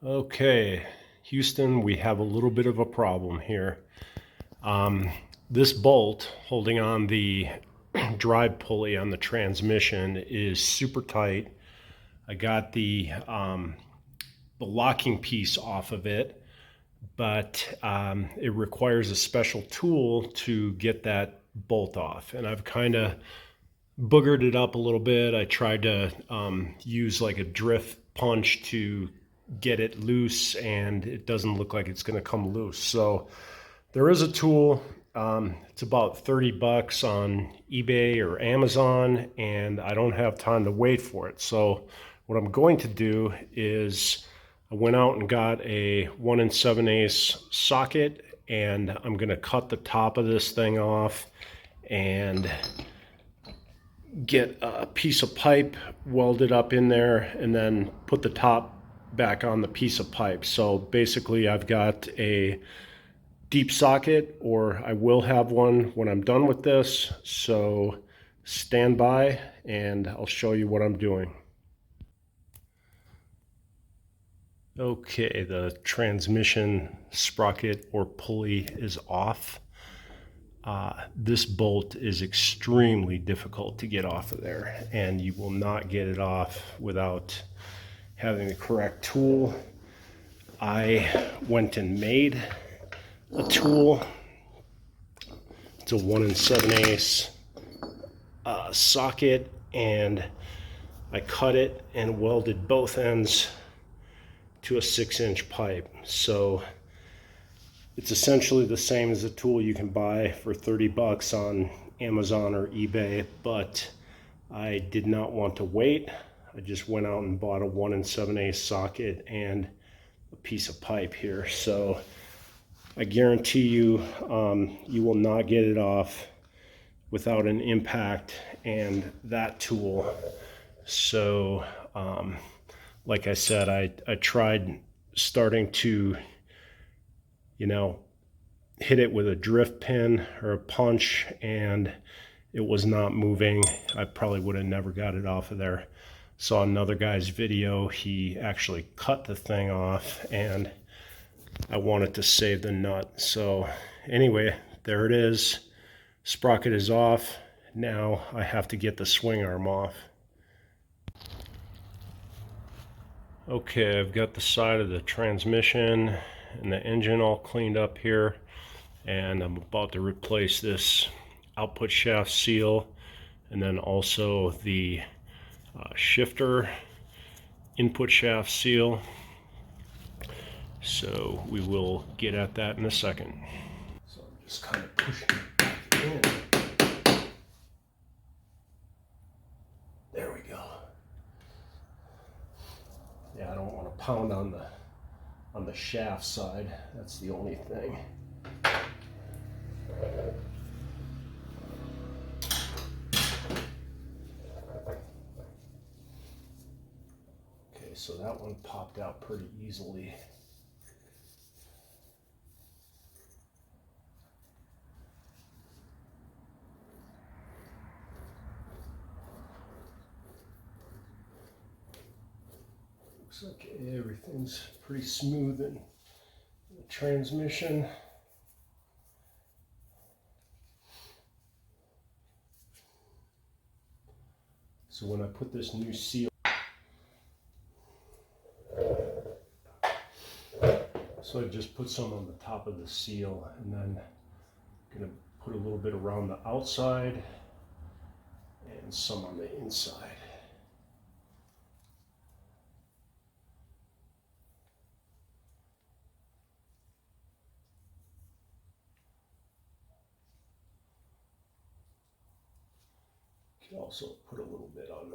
Okay, Houston, we have a little bit of a problem here. This bolt holding on the drive pulley on the transmission is super tight. I got the locking piece off of it, but it requires a special tool to get that bolt off. And I've kind of boogered it up a little bit. I tried to use like a drift punch to get it loose, and it doesn't look like it's going to come loose. So there is a tool. It's about 30 bucks on eBay or Amazon, and I don't have time to wait for it. So what I'm going to do is I went out and got a 1 7/8 socket, and I'm going to cut the top of this thing off and get a piece of pipe welded up in there and then put the top back on the piece of pipe. So basically I've got a deep socket, or I will have one when I'm done with this. So stand by and I'll show you what I'm doing. Okay, the transmission sprocket or pulley is off. This bolt is extremely difficult to get off of there, and you will not get it off without having the correct tool. I went and made a tool. It's a 1 7/8 socket, and I cut it and welded both ends to a 6-inch pipe. So it's essentially the same as a tool you can buy for 30 bucks on Amazon or eBay, but I did not want to wait. I just went out and bought a 1 7/8 socket and a piece of pipe here. So I guarantee you, you will not get it off without an impact and that tool. So, like I said, I tried starting to, hit it with a drift pin or a punch, and it was not moving. I probably would have never got it off of there. Saw another guy's video. He actually cut the thing off, and I wanted to save the nut. So anyway, there it is. Sprocket is off. Now I have to get the swing arm off. Okay, I've got the side of the transmission and the engine all cleaned up here, and I'm about to replace this output shaft seal, and then also the shifter input shaft seal. So we will get at that in a second. So I'm just kind of pushing it back in. There we go. Yeah, I don't want to pound on the shaft side. That's the only thing. Okay, so that one popped out pretty easily. Looks like everything's pretty smooth in the transmission. So when I put this new seal, so I just put some on the top of the seal, and then I'm gonna put a little bit around the outside and some on the inside. You can also put a little bit on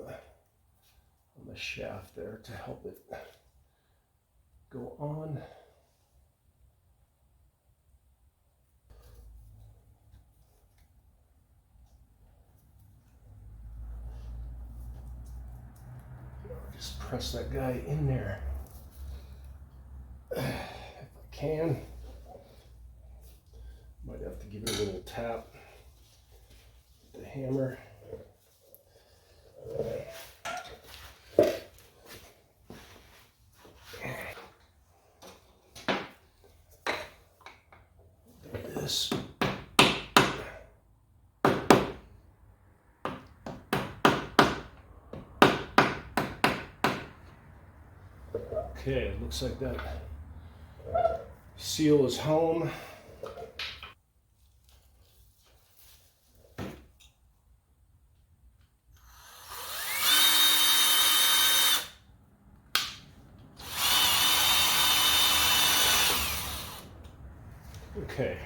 the shaft there to help it go on. Just press that guy in there if I can. Might have to give it a little tap with the hammer. this. Okay, it looks like that seal is home. Okay,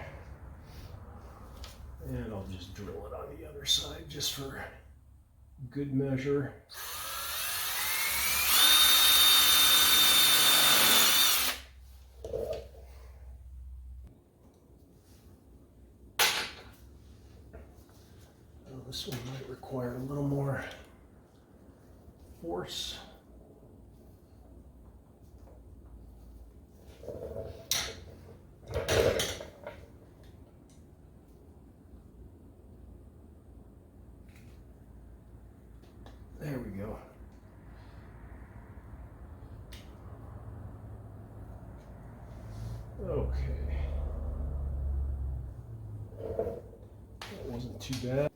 and I'll just drill it on the other side just for good measure. Oh, this one might require a little more force. There we go. Okay. That wasn't too bad.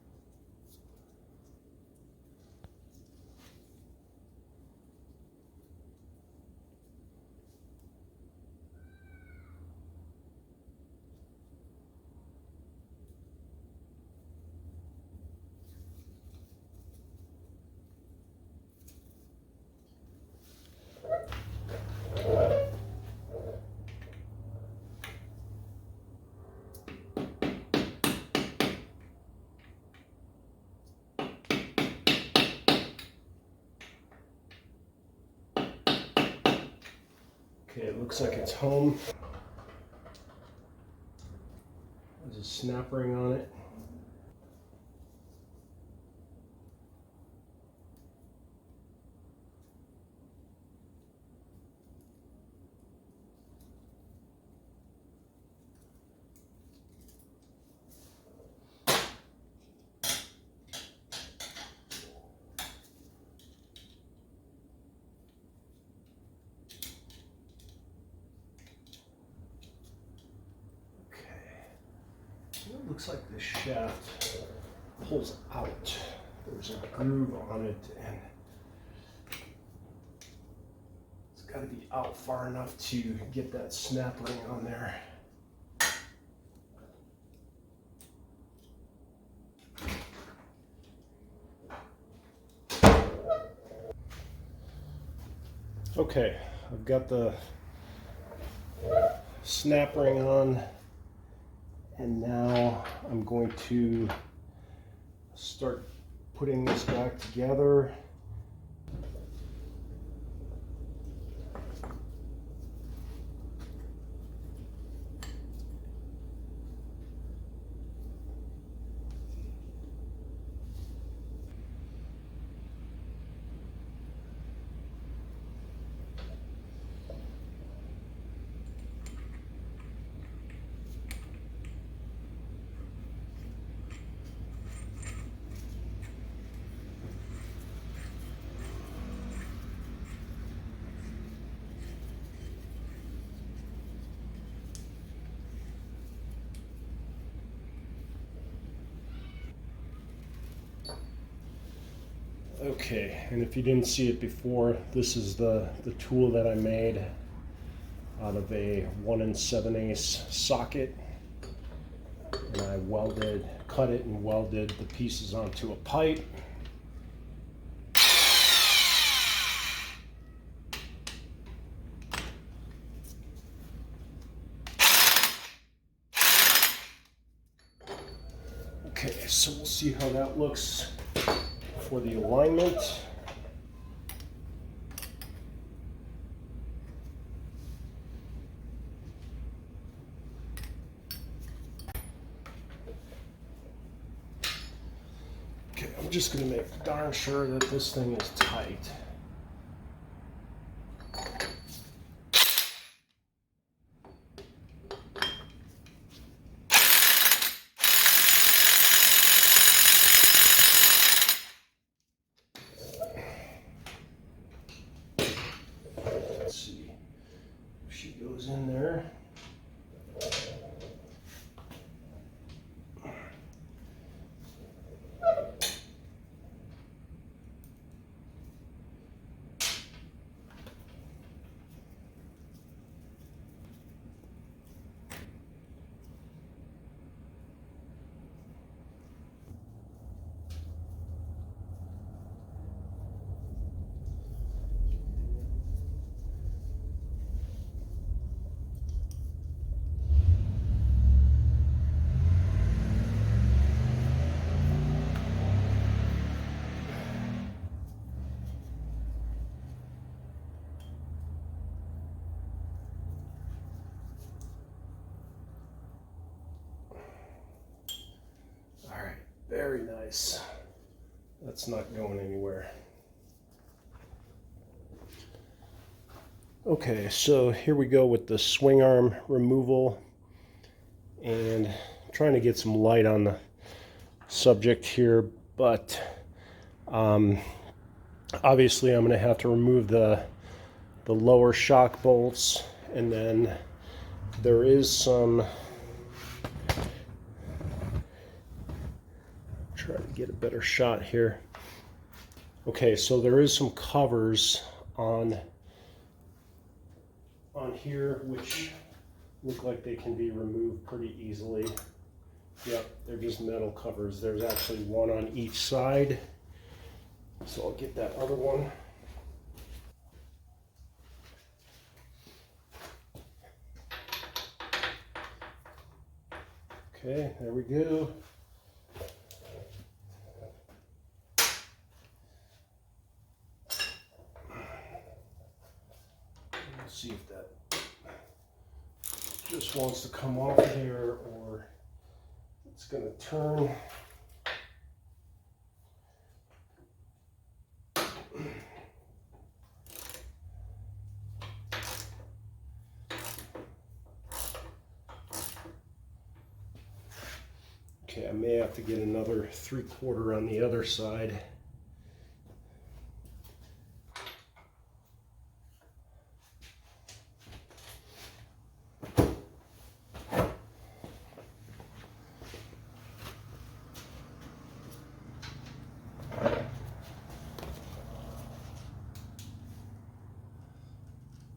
Okay, it looks like it's home. There's a snap ring on it. It looks like this shaft pulls out. There's a groove on it, and it's got to be out far enough to get that snap ring on there. Okay, I've got the snap ring on. And now I'm going to start putting this back together. Okay, and if you didn't see it before, this is the tool that I made out of a 1 7/8 socket. And I cut it and welded the pieces onto a pipe. Okay, so we'll see how that looks for the alignment. Okay, I'm just going to make darn sure that this thing is tight. Let's see if she goes in there. nice. That's not going anywhere. Okay, so here we go with the swing arm removal, and I'm trying to get some light on the subject here, but obviously I'm going to have to remove the lower shock bolts, and then there is some, try to get a better shot here. Okay, so there is some covers on here which look like they can be removed pretty easily. Yep, they're just metal covers. There's actually one on each side, so I'll get that other one. Okay, there we go. Let's see if that just wants to come off there or it's going to turn. Okay, I may have to get another 3/4 on the other side.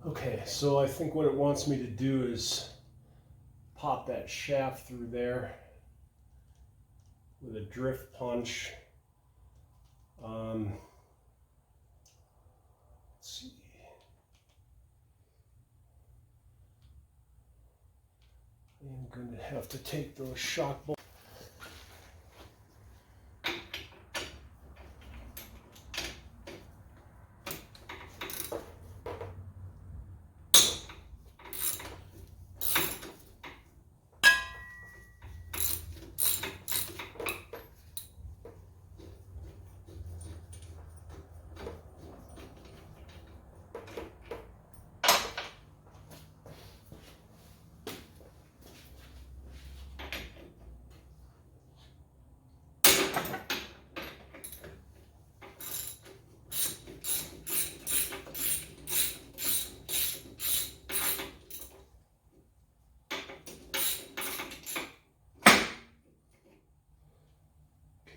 Okay, so I think what it wants me to do is pop that shaft through there with a drift punch. Let's see. I'm going to have to take those shock bolts.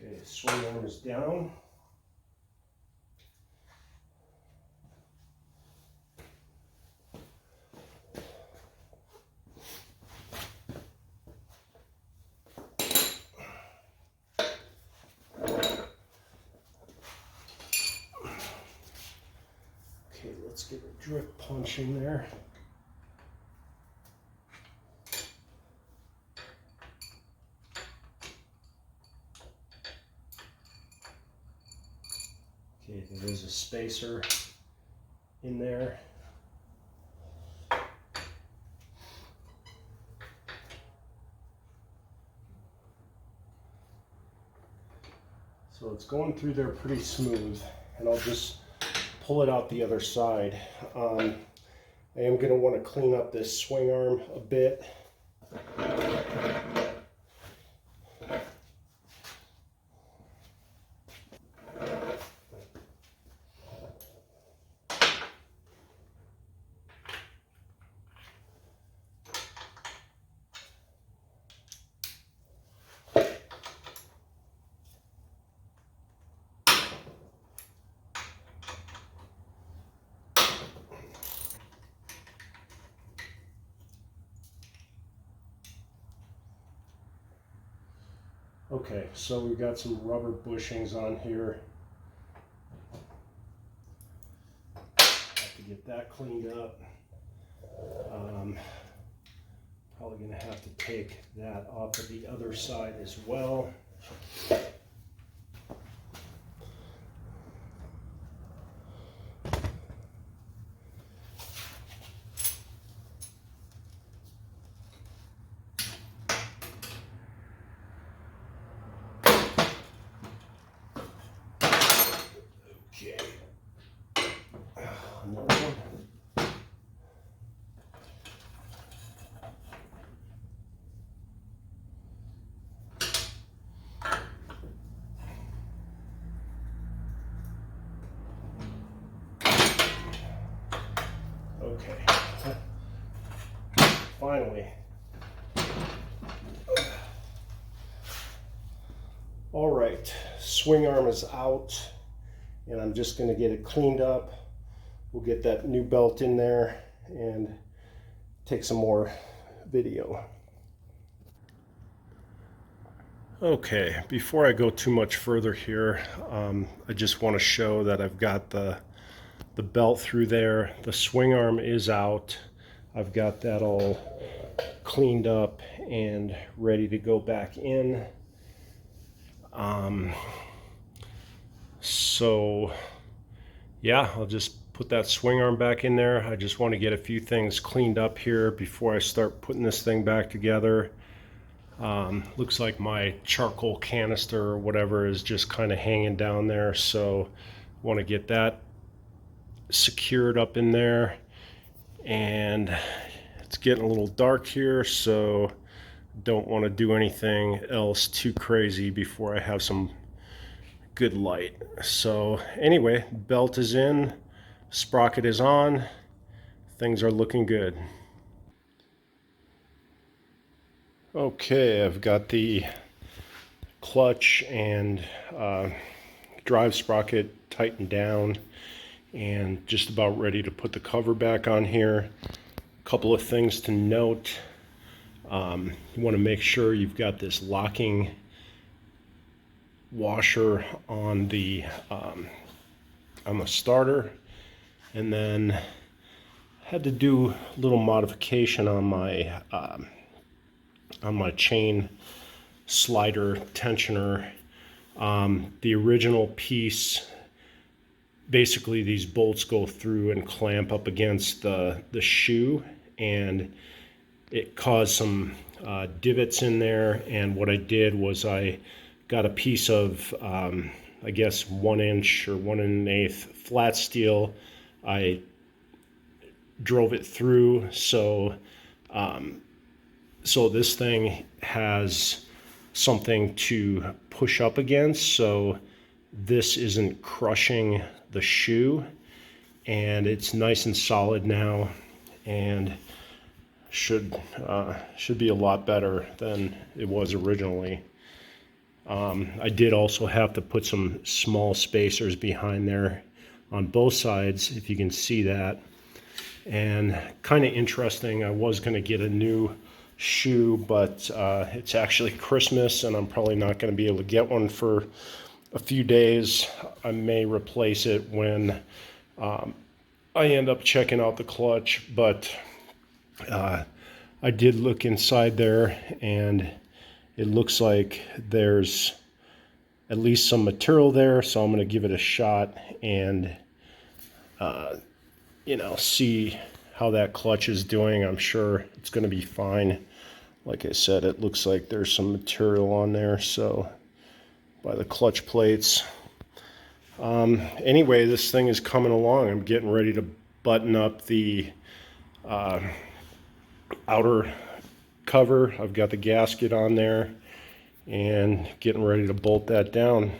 Okay, swing arm is down. Okay, let's get a drift punch in there. Okay, there is a spacer in there. So it's going through there pretty smooth, and I'll just pull it out the other side. I am going to want to clean up this swing arm a bit. Okay, so we've got some rubber bushings on here. Have to get that cleaned up. Probably going to have to take that off of the other side as well. finally. All right, swing arm is out, and I'm just going to get it cleaned up. We'll get that new belt in there and take some more video. Okay, before I go too much further here, I just want to show that I've got the belt through there. The swing arm is out. I've got that all cleaned up and ready to go back in. So yeah, I'll just put that swing arm back in there. I just want to get a few things cleaned up here before I start putting this thing back together. Looks like my charcoal canister or whatever is just kind of hanging down there, so I want to get that secured up in there. And it's getting a little dark here, so don't want to do anything else too crazy before I have some good light. So anyway, belt is in, sprocket is on, things are looking good. Okay, I've got the clutch and drive sprocket tightened down and just about ready to put the cover back on here. A couple of things to note. You want to make sure you've got this locking washer on the starter, and then had to do a little modification on my chain slider tensioner. The original piece, basically these bolts go through and clamp up against the shoe, and it caused some divots in there. And what I did was I got a piece of I guess 1 inch or 1 1/8 flat steel. I drove it through, so this thing has something to push up against, so this isn't crushing the shoe, and it's nice and solid now, and should be a lot better than it was originally. I did also have to put some small spacers behind there on both sides, if you can see that. And kind of interesting, I was going to get a new shoe, but it's actually Christmas and I'm probably not going to be able to get one for a few days. I may replace it when I end up checking out the clutch, but I did look inside there and it looks like there's at least some material there, so I'm going to give it a shot and you know, see how that clutch is doing. I'm sure it's going to be fine. Like I said, it looks like there's some material on there, so by the clutch plates. Anyway, this thing is coming along. I'm getting ready to button up the outer cover. I've got the gasket on there and getting ready to bolt that down.